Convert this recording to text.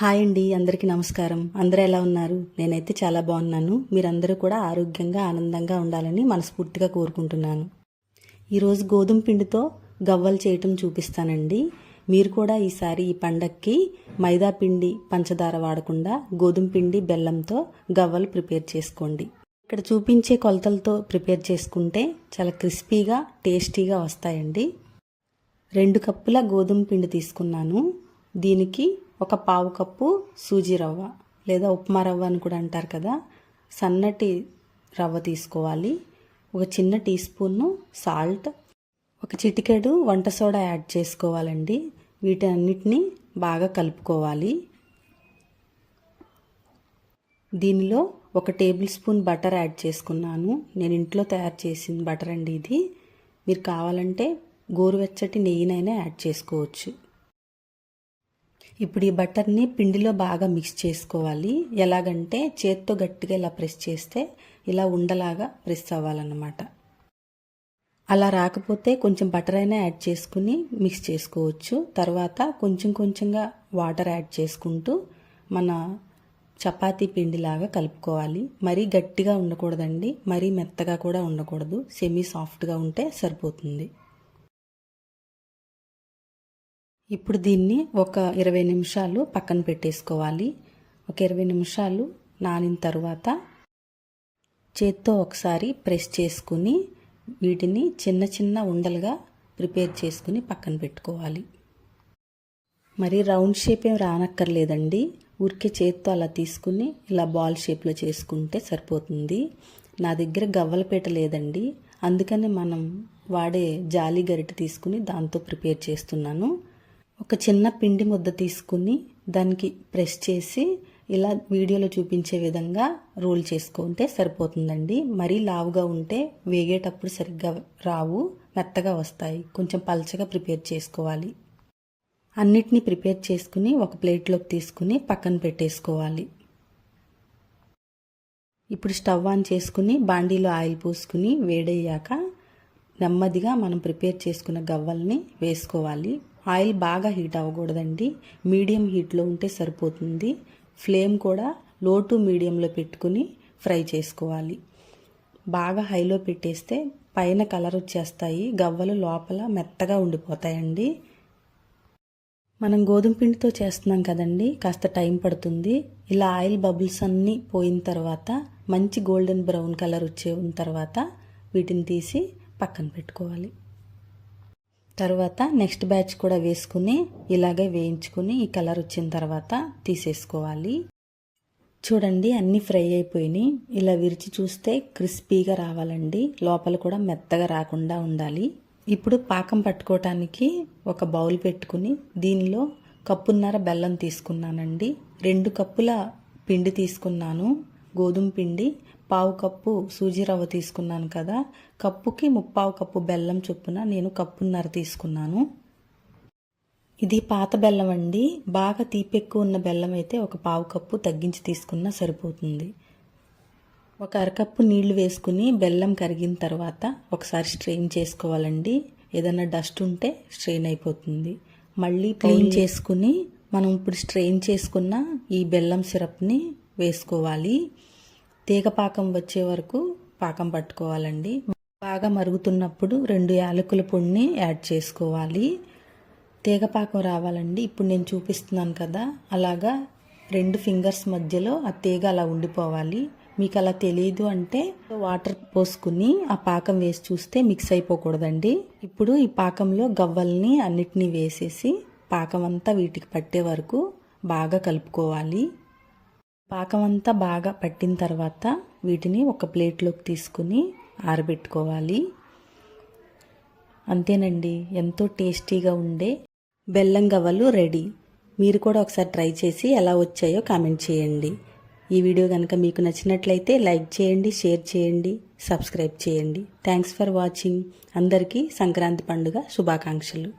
Hi అండి, అందరికీ నమస్కారం. అందరూ ఎలా ఉన్నారు? నేనైతే చాలా బాగున్నాను. మీరందరూ కూడా ఆరోగ్యంగా ఆనందంగా ఉండాలని మనస్ఫూర్తిగా కోరుకుంటున్నాను. ఈరోజు గోధుమ పిండితో గవ్వలు చేయటం చూపిస్తానండి. మీరు కూడా ఈసారి ఈ పండక్కి మైదా పిండి పంచదార వాడకుండా గోధుమ పిండి బెల్లంతో గవ్వలు ప్రిపేర్ చేసుకోండి. ఇక్కడ చూపించే కొలతలతో ప్రిపేర్ చేసుకుంటే చాలా క్రిస్పీగా టేస్టీగా వస్తాయండి. 2 కప్పుల గోధుమ పిండి తీసుకున్నాను. దీనికి ఒక పావు కప్పు సూజీ రవ్వ లేదా ఉప్మా రవ్వ అని కూడా అంటారు కదా, సన్నటి రవ్వ తీసుకోవాలి. ఒక చిన్న టీ స్పూన్ సాల్ట్, ఒక చిటికెడు వంట సోడా యాడ్ చేసుకోవాలండి. వీటన్నిటిని బాగా కలుపుకోవాలి. దీనిలో 1 టేబుల్ స్పూన్ బటర్ యాడ్ చేసుకున్నాను. నేను ఇంట్లో తయారు చేసిన బటర్ అండి ఇది. మీరు కావాలంటే గోరువెచ్చటి నెయ్యినైనా యాడ్ చేసుకోవచ్చు. ఇప్పుడు ఈ బటర్ని పిండిలో బాగా మిక్స్ చేసుకోవాలి. ఎలాగంటే చేత్తో గట్టిగా ఇలా ప్రెస్ చేస్తే ఇలా ఉండలాగా ప్రెస్ అవ్వాలన్నమాట. అలా రాకపోతే కొంచెం బటర్ అయినా యాడ్ చేసుకుని మిక్స్ చేసుకోవచ్చు. తర్వాత కొంచెం కొంచెంగా వాటర్ యాడ్ చేసుకుంటూ మన చపాతీ పిండిలాగా కలుపుకోవాలి. మరీ గట్టిగా ఉండకూడదండి, మరీ మెత్తగా కూడా ఉండకూడదు. సెమీ సాఫ్ట్గా ఉంటే సరిపోతుంది. ఇప్పుడు దీన్ని ఒక 20 నిమిషాలు పక్కన పెట్టేసుకోవాలి. ఒక 20 నిమిషాలు నానిన తర్వాత చేత్తో ఒకసారి ప్రెస్ చేసుకుని వీటిని చిన్న చిన్న ఉండలుగా ప్రిపేర్ చేసుకుని పక్కన పెట్టుకోవాలి. మరి రౌండ్ షేప్ ఏం రానక్కర్లేదండి. ఊరికే చేత్తో అలా తీసుకుని ఇలా బాల్ షేప్లో చేసుకుంటే సరిపోతుంది. నా దగ్గర గవ్వల పీట లేదండి, అందుకని మనం వాడే జాలి గరిటె తీసుకుని దాంతో ప్రిపేర్ చేస్తున్నాను. ఒక చిన్న పిండి ముద్ద తీసుకుని దానికి ప్రెస్ చేసి ఇలా వీడియోలో చూపించే విధంగా రోల్ చేసుకుంటే సరిపోతుందండి. మరీ లావుగా ఉంటే వేగేటప్పుడు సరిగ్గా రావు, మెత్తగా వస్తాయి. కొంచెం పల్చగా ప్రిపేర్ చేసుకోవాలి. అన్నిటినీ ప్రిపేర్ చేసుకుని ఒక ప్లేట్లోకి తీసుకుని పక్కన పెట్టేసుకోవాలి. ఇప్పుడు స్టవ్ ఆన్ చేసుకుని బాండీలో ఆయిల్ పోసుకుని వేడయ్యాక నెమ్మదిగా మనం ప్రిపేర్ చేసుకున్న గవ్వల్ని వేసుకోవాలి. ఆయిల్ బాగా హీట్ అవ్వకూడదండి, మీడియం హీట్లో ఉంటే సరిపోతుంది. ఫ్లేమ్ కూడా లో టు మీడియంలో పెట్టుకుని ఫ్రై చేసుకోవాలి. బాగా హైలో పెట్టేస్తే పైన కలర్ వచ్చేస్తాయి, గవ్వలు లోపల మెత్తగా ఉండిపోతాయండి. మనం గోధుమ పిండితో చేస్తున్నాం కదండి, కాస్త టైం పడుతుంది. ఇలా ఆయిల్ బబుల్స్ అన్నీ పోయిన తర్వాత మంచి గోల్డెన్ బ్రౌన్ కలర్ వచ్చేసిన తర్వాత వీటిని తీసి పక్కన పెట్టుకోవాలి. తర్వాత నెక్స్ట్ బ్యాచ్ కూడా వేసుకుని ఇలాగే వేయించుకుని ఈ కలర్ వచ్చిన తర్వాత తీసేసుకోవాలి. చూడండి, అన్నీ ఫ్రై అయిపోయినాయి. ఇలా విరిచి చూస్తే క్రిస్పీగా రావాలండి, లోపల కూడా మెత్తగా రాకుండా ఉండాలి. ఇప్పుడు పాకం పట్టుకోవటానికి ఒక బౌల్ పెట్టుకుని దీనిలో 1.5 కప్పు బెల్లం తీసుకున్నానండి. 2 కప్పుల పిండి తీసుకున్నాను గోధుమ పిండి, 1/2 కప్పు సూజీ రవ్వ తీసుకున్నాను కదా, కప్పుకి 3/4 కప్పు బెల్లం చొప్పున నేను 1.5 కప్పు తీసుకున్నాను. ఇది పాత బెల్లం అండి. బాగా తీపి ఎక్కువ ఉన్న బెల్లం అయితే ఒక 1/4 కప్పు తగ్గించి తీసుకున్నా సరిపోతుంది. ఒక 1/2 కప్పు నీళ్లు వేసుకుని బెల్లం కరిగిన తర్వాత ఒకసారి స్ట్రెయిన్ చేసుకోవాలండి. ఏదైనా డస్ట్ ఉంటే స్ట్రెయిన్ అయిపోతుంది. మళ్ళీ క్లీన్ చేసుకుని మనం ఇప్పుడు స్ట్రెయిన్ చేసుకున్న ఈ బెల్లం సిరప్ని వేసుకోవాలి. తీగ పాకం వచ్చే వరకు పాకం పట్టుకోవాలండి. బాగా మరుగుతున్నప్పుడు 2 యాలకుల పొడిని యాడ్ చేసుకోవాలి. తీగ పాకం రావాలండి. ఇప్పుడు నేను చూపిస్తున్నాను కదా, అలాగా 2 ఫింగర్స్ మధ్యలో ఆ తీగ అలా ఉండిపోవాలి. మీకు అలా తెలియదు అంటే వాటర్ పోసుకుని ఆ పాకం వేసి చూస్తే మిక్స్ అయిపోకూడదండి. ఇప్పుడు ఈ పాకంలో గవ్వల్ని అన్నిటినీ వేసేసి పాకం అంతా వీటికి పట్టే వరకు బాగా కలుపుకోవాలి. పాకం అంతా బాగా పట్టిన తర్వాత వీటిని ఒక ప్లేట్లోకి తీసుకుని ఆరబెట్టుకోవాలి. అంతేనండి, ఎంతో టేస్టీగా ఉండే బెల్లం గవ్వలు రెడీ. మీరు కూడా ఒకసారి ట్రై చేసి ఎలా వచ్చాయో కామెంట్ చేయండి. ఈ వీడియో కనుక మీకు నచ్చినట్లయితే లైక్ చేయండి, షేర్ చేయండి, సబ్స్క్రైబ్ చేయండి. Thanks for watching. అందరికీ సంక్రాంతి పండుగ శుభాకాంక్షలు.